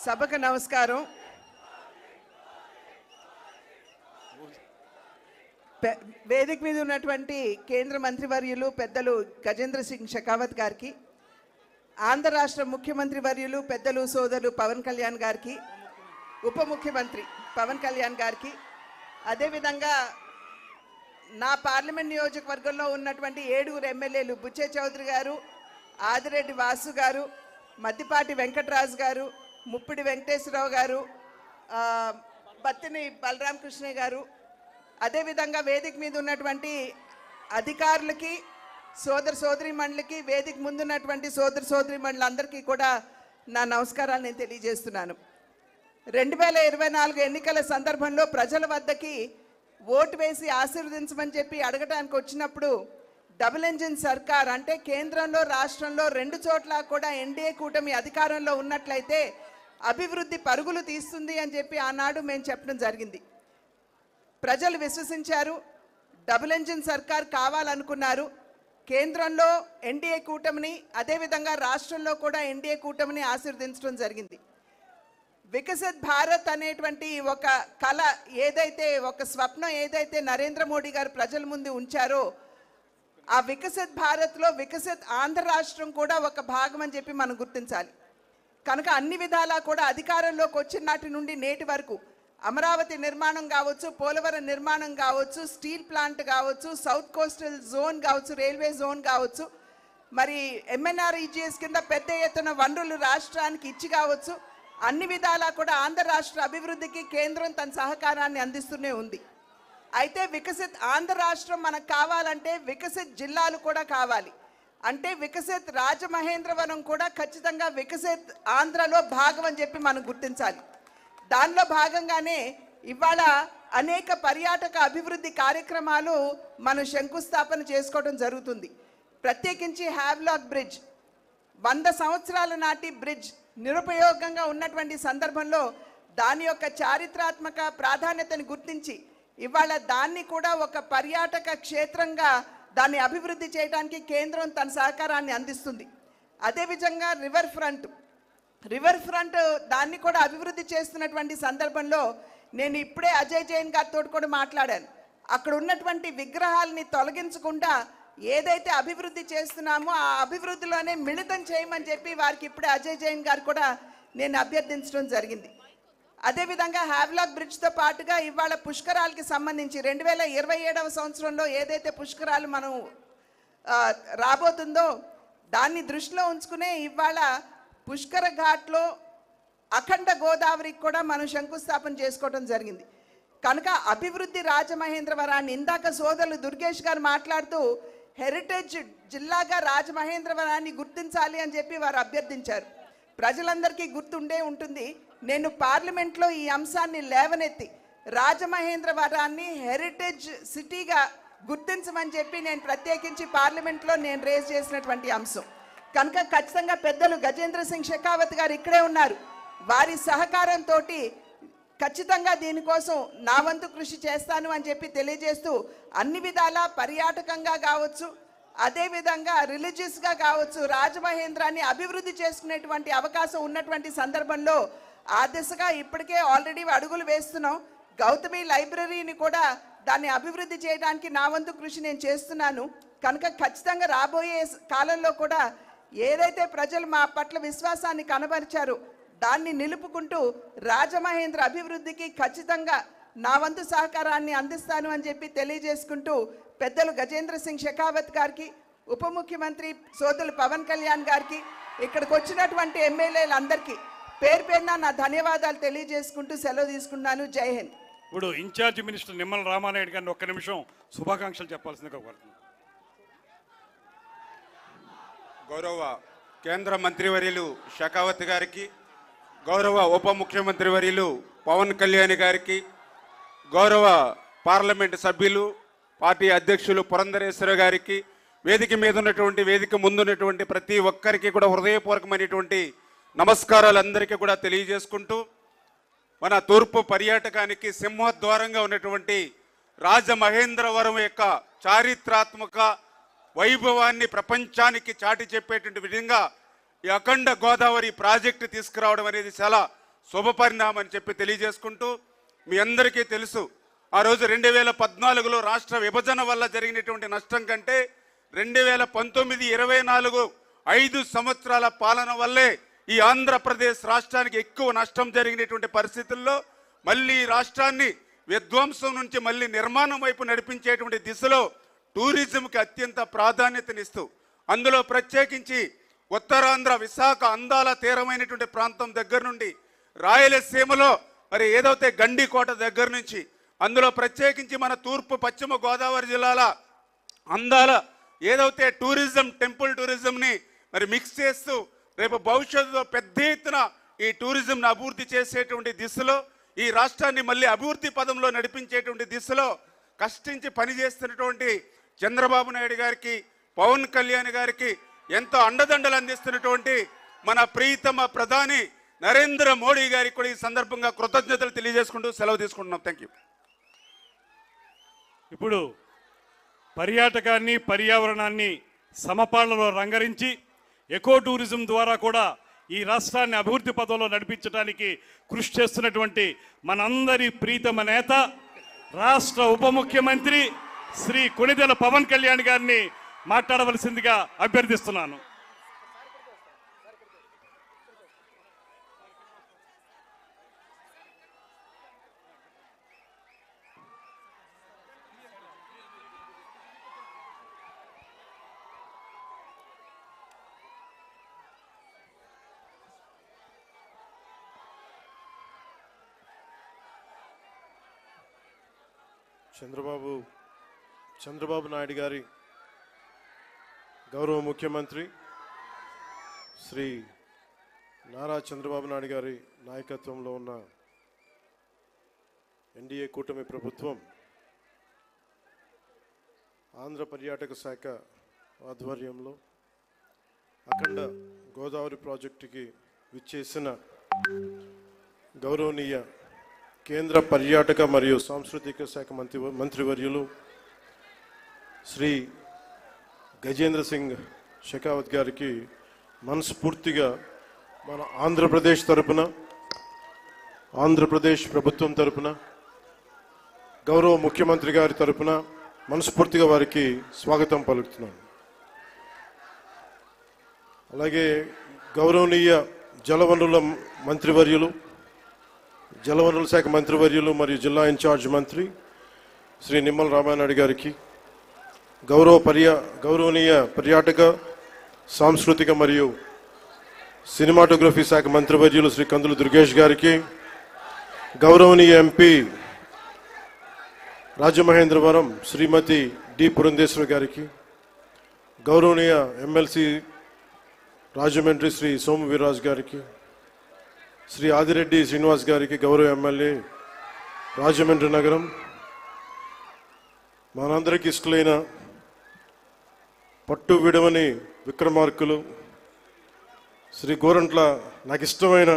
సభకు నమస్కారం. వేదిక మీద ఉన్నటువంటి కేంద్ర మంత్రివర్యులు పెద్దలు గజేంద్ర సింగ్ షెకావత్ గారికి, ఆంధ్ర రాష్ట్ర ముఖ్యమంత్రి వర్యులు పెద్దలు సోదరులు పవన్ కళ్యాణ్ గారికి, ఉప ముఖ్యమంత్రి పవన్ కళ్యాణ్ గారికి, అదేవిధంగా నా పార్లమెంట్ నియోజకవర్గంలో ఉన్నటువంటి 7 ఎమ్మెల్యేలు బుచ్చే చౌదరి గారు, ఆదిరెడ్డి వాసు గారు, మద్దిపాటి వెంకటరాజు గారు, ముప్పిడి వెంకటేశ్వరరావు గారు, బత్తిని బలరామకృష్ణ గారు, అదేవిధంగా వేదిక మీద ఉన్నటువంటి అధికారులకి, సోదరిమణులకి, వేదిక ముందున్నటువంటి సోదరిమణులందరికీ కూడా నా నమస్కారాలు నేను తెలియజేస్తున్నాను. 2024 ఎన్నికల సందర్భంలో ప్రజల వద్దకి ఓటు వేసి ఆశీర్వదించమని చెప్పి అడగడానికి వచ్చినప్పుడు డబుల్ ఇంజిన్ సర్కార్ అంటే కేంద్రంలో రాష్ట్రంలో 2 చోట్ల కూడా ఎన్డీఏ కూటమి అధికారంలో ఉన్నట్లయితే అభివృద్ధి పరుగులు తీస్తుంది అని చెప్పి ఆనాడు మేము చెప్పడం జరిగింది. ప్రజలు విశ్వసించారు. డబుల్ ఇంజిన్ సర్కార్ కావాలనుకున్నారు. కేంద్రంలో ఎన్డీఏ కూటమిని, అదేవిధంగా రాష్ట్రంలో కూడా ఎన్డీఏ కూటమిని ఆశీర్వదించడం జరిగింది. వికసిత్ భారత్ అనేటువంటి ఒక కళ ఏదైతే, ఒక స్వప్నం ఏదైతే నరేంద్ర మోడీ గారు ప్రజల ముందు ఉంచారో, ఆ వికసిత్ భారత్లో వికసిత్ ఆంధ్ర రాష్ట్రం కూడా ఒక భాగం అని చెప్పి మనం గుర్తించాలి. కనుక అన్ని విధాలా కూడా అధికారంలోకి వచ్చిన నాటి నుండి నేటి వరకు అమరావతి నిర్మాణం కావచ్చు, పోలవరం నిర్మాణం కావచ్చు, స్టీల్ ప్లాంట్ కావచ్చు, సౌత్ కోస్టల్ జోన్ కావచ్చు, రైల్వే జోన్ కావచ్చు, మరి ఎంఎన్ఆర్ఈజీఎస్ కింద పెద్ద ఎత్తున వనరులు రాష్ట్రానికి ఇచ్చి కావచ్చు, అన్ని విధాలా కూడా ఆంధ్ర రాష్ట్ర అభివృద్ధికి కేంద్రం తన సహకారాన్ని అందిస్తూనే ఉంది. అయితే వికసిత్ ఆంధ్ర రాష్ట్రం మనకు కావాలంటే వికసిత్ జిల్లాలు కూడా కావాలి. అంటే వికసిత్ రాజమహేంద్రవరం కూడా ఖచ్చితంగా వికసిత్ ఆంధ్రలో భాగం అని చెప్పి మనం గుర్తించాలి. దానిలో భాగంగానే ఇవాళ అనేక పర్యాటక అభివృద్ధి కార్యక్రమాలు మనం శంకుస్థాపన చేసుకోవడం జరుగుతుంది. ప్రత్యేకించి హ్యావ్లాక్ బ్రిడ్జ్ 100 సంవత్సరాల నాటి బ్రిడ్జ్ నిరుపయోగంగా ఉన్నటువంటి సందర్భంలో దాని యొక్క చారిత్రాత్మక ప్రాధాన్యతను గుర్తించి ఇవాళ దాన్ని కూడా ఒక పర్యాటక క్షేత్రంగా దాన్ని అభివృద్ధి చేయడానికి కేంద్రం తన సహకారాన్ని అందిస్తుంది. అదేవిధంగా రివర్ ఫ్రంట్ దాన్ని కూడా అభివృద్ధి చేస్తున్నటువంటి సందర్భంలో నేను ఇప్పుడే అజయ్ జైన్ గారితో కూడా మాట్లాడాను. అక్కడ ఉన్నటువంటి విగ్రహాలని తొలగించకుండా ఏదైతే అభివృద్ధి చేస్తున్నామో ఆ అభివృద్ధిలోనే మిళితం చేయమని చెప్పి వారికి ఇప్పుడే అజయ్ జైన్ గారు కూడా నేను అభ్యర్థించడం జరిగింది. అదేవిధంగా హ్యావ్లాక్ బ్రిడ్జ్తో పాటుగా ఇవాళ పుష్కరాలకి సంబంధించి 2027వ సంవత్సరంలో ఏదైతే పుష్కరాలు మనం రాబోతుందో దాన్ని దృష్టిలో ఉంచుకునే ఇవాళ పుష్కర ఘాట్లో అఖండ గోదావరికి కూడా మనం శంకుస్థాపన చేసుకోవడం జరిగింది. కనుక అభివృద్ధి రాజమహేంద్రవరాన్ని ఇందాక సోదరులు దుర్గేష్ గారు మాట్లాడుతూ హెరిటేజ్ జిల్లాగా రాజమహేంద్రవరాన్ని గుర్తించాలి అని చెప్పి వారు అభ్యర్థించారు. ప్రజలందరికీ గుర్తుండే ఉంటుంది. నేను పార్లమెంట్లో ఈ అంశాన్ని లేవనెత్తి రాజమహేంద్రవరాన్ని హెరిటేజ్ సిటీగా గుర్తించమని చెప్పి నేను ప్రత్యేకించి పార్లమెంట్లో నేను రేజ్ చేసినటువంటి అంశం. కనుక ఖచ్చితంగా పెద్దలు గజేంద్ర సింగ్ షెకావత్ గారు ఇక్కడే ఉన్నారు. వారి సహకారంతో ఖచ్చితంగా దీనికోసం నా వంతు కృషి చేస్తాను అని చెప్పి తెలియజేస్తూ అన్ని విధాలా పర్యాటకంగా కావచ్చు, అదేవిధంగా రిలీజియస్గా కావచ్చు, రాజమహేంద్రాన్ని అభివృద్ధి చేసుకునేటువంటి అవకాశం ఉన్నటువంటి సందర్భంలో ఆ దిశగా ఇప్పటికే ఆల్రెడీ అడుగులు వేస్తున్నాం. గౌతమి లైబ్రరీని కూడా దాన్ని అభివృద్ధి చేయడానికి నా వంతు కృషి నేను చేస్తున్నాను. కనుక ఖచ్చితంగా రాబోయే కాలంలో కూడా ఏదైతే ప్రజలు మా పట్ల విశ్వాసాన్ని కనబరిచారో దాన్ని నిలుపుకుంటూ రాజమహేంద్ర అభివృద్ధికి ఖచ్చితంగా నా వంతు సహకారాన్ని అందిస్తాను అని చెప్పి తెలియజేసుకుంటూ పెద్దలు గజేంద్ర సింగ్ షెకావత్ గారికి, ఉప ముఖ్యమంత్రి సోదరులు పవన్ కళ్యాణ్ గారికి, ఇక్కడికి వచ్చినటువంటి ఎమ్మెల్యేలందరికీ పేరు పేరున నా ధన్యవాదాలు తెలియజేసుకుంటూ సెలవు తీసుకున్నాను. జై హింద్. ఇప్పుడు ఇన్ఛార్జి మినిస్టర్ నిమ్మల రామానాయుడు గారిని ఒక్క నిమిషం శుభాకాంక్షలు చెప్పాల్సిందిగా కోరుతున్నాను. గౌరవ కేంద్ర మంత్రివర్యులు షెకావత్ గారికి, గౌరవ ఉప ముఖ్యమంత్రి వర్యులు పవన్ కళ్యాణ్ గారికి, గౌరవ పార్లమెంటు సభ్యులు పార్టీ అధ్యక్షులు పురంధరేశ్వర గారికి, వేదిక మీద ఉన్నటువంటి వేదిక ముందున్నటువంటి ప్రతి ఒక్కరికి కూడా హృదయపూర్వకమైనటువంటి నమస్కారాలు అందరికీ కూడా తెలియజేసుకుంటూ, మన తూర్పు పర్యాటకానికి సింహద్వారంగా ఉన్నటువంటి రాజమహేంద్రవరం యొక్క చారిత్రాత్మక వైభవాన్ని ప్రపంచానికి చాటి చెప్పేటువంటి విధంగా ఈ అఖండ గోదావరి ప్రాజెక్టు తీసుకురావడం అనేది చాలా శుభపరిణామం అని చెప్పి తెలియజేసుకుంటూ, మీ అందరికీ తెలుసు ఆ రోజు 2014లో రాష్ట్ర విభజన వల్ల జరిగినటువంటి నష్టం కంటే 2019, 24 5 సంవత్సరాల పాలన వల్లే ఈ ఆంధ్రప్రదేశ్ రాష్ట్రానికి ఎక్కువ నష్టం జరిగినటువంటి పరిస్థితుల్లో మళ్ళీ రాష్ట్రాన్ని విధ్వంసం నుంచి మళ్ళీ నిర్మాణం వైపు నడిపించేటువంటి దిశలో టూరిజంకి అత్యంత ప్రాధాన్యతనిస్తూ, అందులో ప్రత్యేకించి ఉత్తరాంధ్ర విశాఖ అందాల తీరమైనటువంటి ప్రాంతం దగ్గర నుండి రాయలసీమలో మరి ఏదైతే గండికోట దగ్గర నుంచి, అందులో ప్రత్యేకించి మన తూర్పు పశ్చిమ గోదావరి జిల్లాల అందాల ఏదైతే టూరిజం, టెంపుల్ టూరిజంని మరి మిక్స్ చేస్తూ రేపు భవిష్యత్తులో పెద్ద ఎత్తున ఈ టూరిజంను అభివృద్ధి చేసేటువంటి దిశలో, ఈ రాష్ట్రాన్ని మళ్ళీ అభివృద్ధి పదంలో నడిపించేటువంటి దిశలో కష్టించి పనిచేస్తున్నటువంటి చంద్రబాబు నాయుడు గారికి, పవన్ కళ్యాణ్ గారికి ఎంతో అండదండలు అందిస్తున్నటువంటి మన ప్రియతమ ప్రధాని నరేంద్ర మోడీ గారికి కూడా ఈ సందర్భంగా కృతజ్ఞతలు తెలియజేసుకుంటూ సెలవు తీసుకుంటున్నాం. Thank you. ఇప్పుడు పర్యాటకాన్ని, పర్యావరణాన్ని సమపాళ్లలో రంగరించి ఎకో టూరిజం ద్వారా కూడా ఈ రాష్ట్రాన్ని అభివృద్ధి పదంలో నడిపించడానికి కృషి చేస్తున్నటువంటి మనందరి ప్రీతమ నేత, రాష్ట్ర ఉప ముఖ్యమంత్రి శ్రీ కొణిదెల పవన్ కళ్యాణ్ గారిని మాట్లాడవలసిందిగా అభ్యర్థిస్తున్నాను. చంద్రబాబు నాయుడు గారి గౌరవ ముఖ్యమంత్రి శ్రీ నారా చంద్రబాబు నాయుడు గారి నాయకత్వంలో ఉన్న ఎన్డీఏ కూటమి ప్రభుత్వం ఆంధ్ర పర్యాటక శాఖ ఆధ్వర్యంలో అఖండ గోదావరి ప్రాజెక్టుకి విచ్చేసిన గౌరవనీయ కేంద్ర పర్యాటక మరియు సాంస్కృతిక శాఖ మంత్రివర్యులు శ్రీ గజేంద్ర సింగ్ షెకావత్ గారికి మనస్ఫూర్తిగా మన ఆంధ్రప్రదేశ్ తరపున, ఆంధ్రప్రదేశ్ ప్రభుత్వం తరపున, గౌరవ ముఖ్యమంత్రి గారి తరపున మనస్ఫూర్తిగా వారికి స్వాగతం పలుకుతున్నాను. అలాగే గౌరవనీయ జలవనరుల మంత్రివర్యులు, జలవనరుల శాఖ మంత్రివర్యులు మరియు జిల్లా ఇన్ఛార్జ్ మంత్రి శ్రీ నిమ్మల రామానాయుడు గారికి, గౌరవనీయ పర్యాటక, సాంస్కృతిక మరియు సినిమాటోగ్రఫీ శాఖ మంత్రివర్యులు శ్రీ కందుల దుర్గేష్ గారికి, గౌరవనీయ ఎంపీ రాజమహేంద్రవరం శ్రీమతి డి పురంధేశ్వరి గారికి, గౌరవనీయ ఎమ్మెల్సీ రాజమండ్రి శ్రీ సోము వీర్రాజు గారికి, శ్రీ ఆదిరెడ్డి శ్రీనివాస్ గారికి, గౌరవ ఎమ్మెల్యే రాజమండ్రి నగరం, మనందరికీ ఇష్టలైన పట్టు విడవని విక్రమార్కులు శ్రీ గోరంట్ల, నాకు ఇష్టమైన